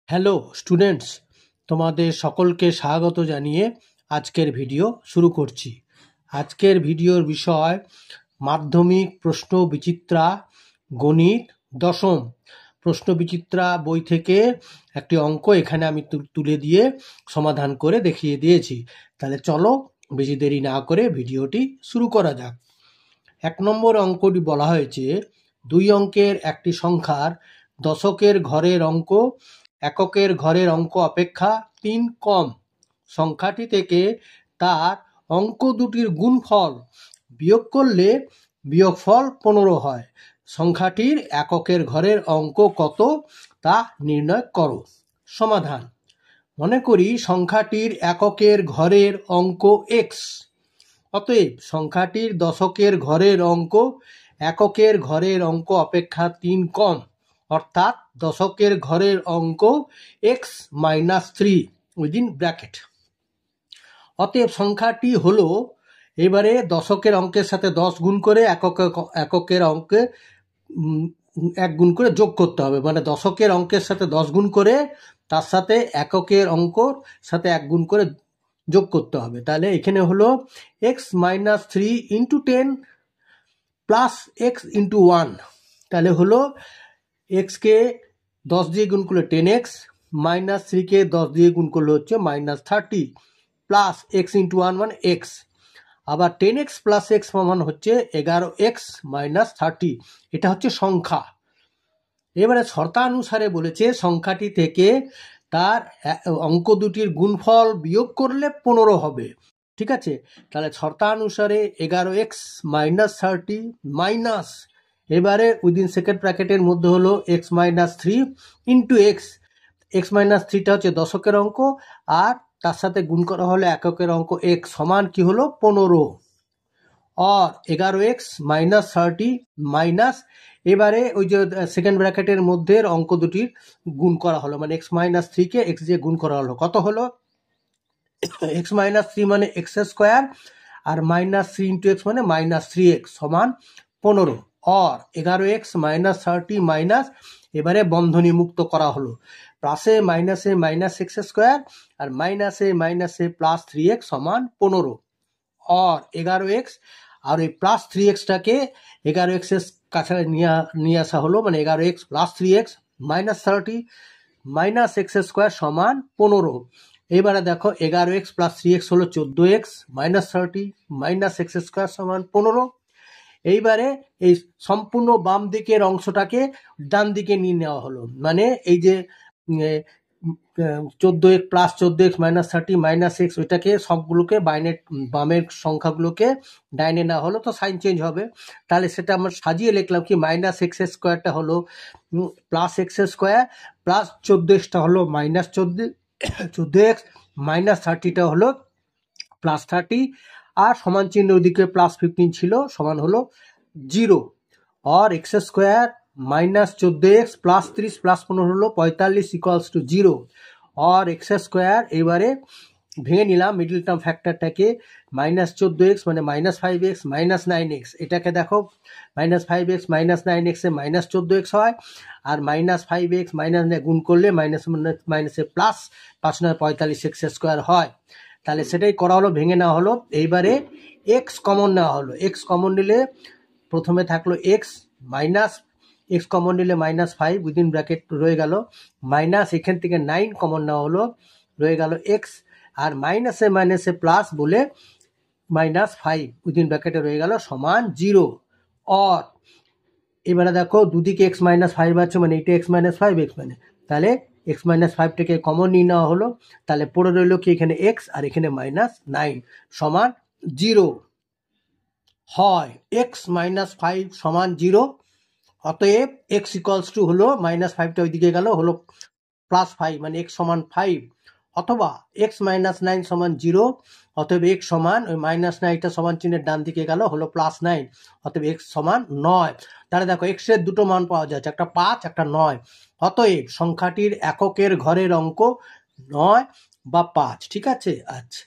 Hello students, তোমাদের সকলকে স্বাগত জানিয়ে আজকের ভিডিও শুরু করছি। আজকের ভিডিওর বিষয় মাধ্যমিক প্রশ্ন বিচিত্রা গণিত দশম। প্রশ্ন বিচিত্রা বই থেকে একটি অঙ্ক এখানে আমি তুলে দিয়ে সমাধান করে দেখিয়ে দিয়েছি। তাহলে চলো বেশি দেরি না করে ভিডিওটি শুরু করা যাক। 1 নম্বর অঙ্কটি বলা হয়েছে, 2 অঙ্কের একটি সংখ্যার দশকের ঘরের অঙ্ক এককের ঘরের অঙ্ক অপেক্ষা 3 কম। সংখ্যাটি থেকে তার অঙ্ক দুটির গুণফল বিয়োগ করলে বিয়োগফল 15 হয়। সংখ্যাটির এককের ঘরের অঙ্ক কত তা নির্ণয় করো। সমাধান: মনে করি সংখ্যাটির এককের ঘরের অঙ্ক x, অতএব সংখ্যাটির দশকের ঘরের অঙ্ক এককের ঘরের অঙ্ক অপেক্ষা 3 কম, অর্থাৎ দশকের ঘরের অঙ্ক x - 3 উইদিন ব্র্যাকেট। অতএব সংখ্যাটি হলো, এবারে দশকের অঙ্কের সাথে 10 গুণ করে এককের অঙ্কে 1 গুণ করে যোগ করতে হবে, মানে দশকের অঙ্কের সাথে 10 গুণ করে তার সাথে এককের অঙ্কর সাথে 1 গুণ করে যোগ করতে হবে। তাহলে এখানে হলো x - 3 into 10 plus x into 1। তাহলে হলো এক্সকে 10 দিয়ে গুণ করলে 10x, -3কে 10 দিয়ে গুণ করলে হচ্ছে -30, প্লাস x ইন্টু 1 মানে x। আবার 10x প্লাস x সমান হচ্ছে 11x - 30। এটা হচ্ছে সংখ্যা। এবারে শর্তানুসারে বলেছে সংখ্যাটি থেকে তার অঙ্ক দুটির গুণফল বিয়োগ করলে 15 হবে। ঠিক আছে, তাহলে শর্তানুসারে 11x - 30 মাইনাস, এবারে উইদিন সেকেন্ড ব্র্যাকেটের মধ্যে হলো x - 3 ইন্টু x। x - 3টা হচ্ছে দশকের অঙ্ক, আর তার সাথে গুণ করা হলে এককের অঙ্ক x সমান কি হলো 15। আর 11x - 30 মাইনাস, এবারে ওই যে সেকেন্ড ব্র্যাকেটের মধ্যে অঙ্ক দুটির গুণ করা হলো, মানে x - 3কে x দিয়ে গুণ করা হলো, কত হলো x - 3 মানে x স্কোয়ার, আর -3 ইন্টু x মানে -3x সমান 15। আর 11x - 30 মাইনাস, এবারে বন্ধনী মুক্ত করা হলো, প্লাসে মাইনাসে -x স্কোয়ার, আর মাইনাসে মাইনাসে প্লাস 3x সমান 15। আর 11x আর এই প্লাস 3xটাকে 11x এর কাছে নিয়ে আসা হলো, মানে 11x plus 3x -30 -x square সমান 15। এবারে দেখো 11x প্লাস 3x হলো 14x -30 -x স্কোয়ার সমান 15। এইবারে এই সম্পূর্ণ বাম দিকের অংশটাকে ডান দিকে নিয়ে নেওয়া হলো, মানে এই যে 14x প্লাস 14x -30 -x, ওইটাকে সবগুলোকে বামের সংখ্যাগুলোকে ডাইনে নেওয়া হলো, তো সাইন চেঞ্জ হবে। তাহলে সেটা আমরা সাজিয়ে লিখলাম কি -x স্কোয়ারটা হলো প্লাস x স্কোয়ার, প্লাস 14xটা হলো -14x, -30টা হলো প্লাস 30, আর সমান চিহ্ন ওদিকে প্লাস 15 ছিল, সমান হলো 0। আর x square -14x plus 30 plus 15 হলো 45 ইকুয়ালস টু 0। আর x স্কোয়ার এবারে ভেঙে নিলাম মিডল টার্ম ফ্যাক্টরটাকে, -14x মানে -5x -9x, এটাকে দেখো -5x -9x এ -14x হয়, আর -5x গুণ করলে মাইনাসে প্লাস 5 9 45x স্কোয়ার হয়। তাহলে সেটাই করা হলো, ভেঙে নেওয়া হলো। এইবারে x কমন নেওয়া হলো, x কমন নিলে প্রথমে থাকলো x মাইনাস, x কমন নিলে -5 উইদিন ব্র্যাকেট রয়ে গেল, মাইনাস এখান থেকে 9 কমন নেওয়া হলো, রয়ে গেল x, আর মাইনাসে মাইনাসে প্লাস বলে -5 উইদিন ব্র্যাকেটে রয়ে গেল সমান 0। আর এবারে দেখো দুদিকে x - 5 আছে, মানে এটা x - 5x, মানে তাহলে x - 5টাকে কমন নিয়ে নেওয়া হলো, তাহলে পড়ে রইল কি এখানে x আর এখানে -9 সমান 0 হয়। x - 5 সমান 0, অতএব x ইকুয়ালস টু হলো -5টা ওইদিকে গেল, হলো +5, মানে x সমান 5, অথবা x - 9 সমান 0, অতএব x সমান ওই -9টা সমান চিহ্নের ডান দিকে গেল, হলো +9, অতএব x সমান 9। তাহলে দেখো x এর দুটো মান পাওয়া যাচ্ছে, একটা 5 একটা 9, অতএব সংখ্যাটির এককের ঘরের অঙ্ক 9 বা 5। ঠিক আছে, আচ্ছা।